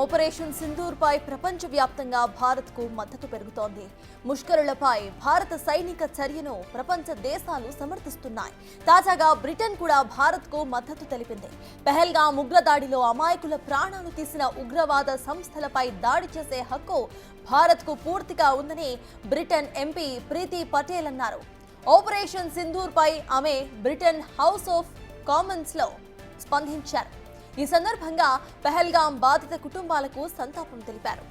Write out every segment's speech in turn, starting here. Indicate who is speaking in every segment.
Speaker 1: Operation Sindoor పై ప్రపంచవ్యాప్తంగా భారత్కు మద్దతు పెరుగుతోంది. ముష్కరులపై భారత సైనిక చర్యను ప్రపంచ దేశాలు సమర్థిస్తున్నాయి. తాజాగా బ్రిటన్ కూడా భారత్కు మద్దతు తెలిపింది. పెహల్గాం ఉగ్రదాడిలో అమాయకుల ప్రాణాలు తీసిన ఉగ్రవాద సంస్థలపై దాడి చేసే హక్కు భారత్కు పూర్తిగా ఉందని బ్రిటన్ ఎంపీ ప్రీతి పటేల్ అన్నారు. ఆపరేషన్ సింధూర్ పై ఆమె బ్రిటన్ హౌస్ ఆఫ్ కామన్స్ లో స్పందించారు. ఈ సందర్భంగా పెహల్గాం బాధిత కుటుంబాలకు సంతాపం తెలిపారు.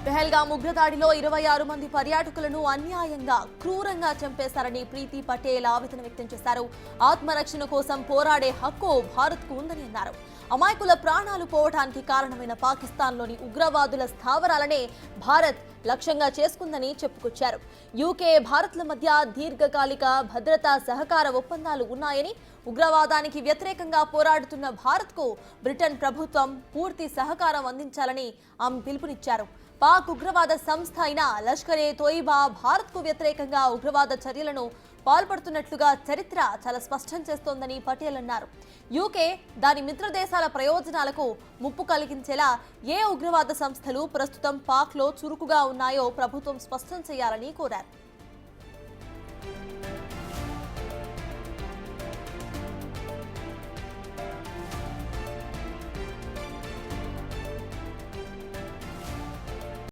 Speaker 1: పెహల్గాం ఉగ్రదాడిలో 26 మంది పర్యాటకులను అన్యాయంగా క్రూరంగా చంపేశారని ప్రీతి పటేల్ ఆవేదన వ్యక్తం చేశారు. ఆత్మరక్షణ కోసం పోరాడే హక్కు భారత్కు ఉందని అన్నారు. అమాయకుల ప్రాణాలు పోవడానికి కారణమైన పాకిస్తాన్లోని ఉగ్రవాదుల స్థావరాలనే భారత్ లక్ష్యంగా చేసుకుందని చెప్పుకొచ్చారు. యూకే భారత్ల మధ్య దీర్ఘకాలిక భద్రతా సహకార ఒప్పందాలు ఉన్నాయని, ఉగ్రవాదానికి వ్యతిరేకంగా పోరాడుతున్న భారత్కు బ్రిటన్ ప్రభుత్వం పూర్తి సహకారం అందించాలని ఆమె పిలుపునిచ్చారు. పాక్ ఉగ్రవాద సంస్థ అయిన లష్కరే తోయిబా భారత్కు వ్యతిరేకంగా ఉగ్రవాద చర్యలను పాల్పడుతున్నట్లుగా చరిత్ర చాలా స్పష్టం చేస్తోందని పటేల్ అన్నారు. యూకే దాని మిత్ర దేశాల ప్రయోజనాలకు ముప్పు కలిగించేలా ఏ ఉగ్రవాద సంస్థలు ప్రస్తుతం పాక్లో చురుకుగా ఉన్నాయో ప్రభుత్వం స్పష్టం చేయాలని కోరారు.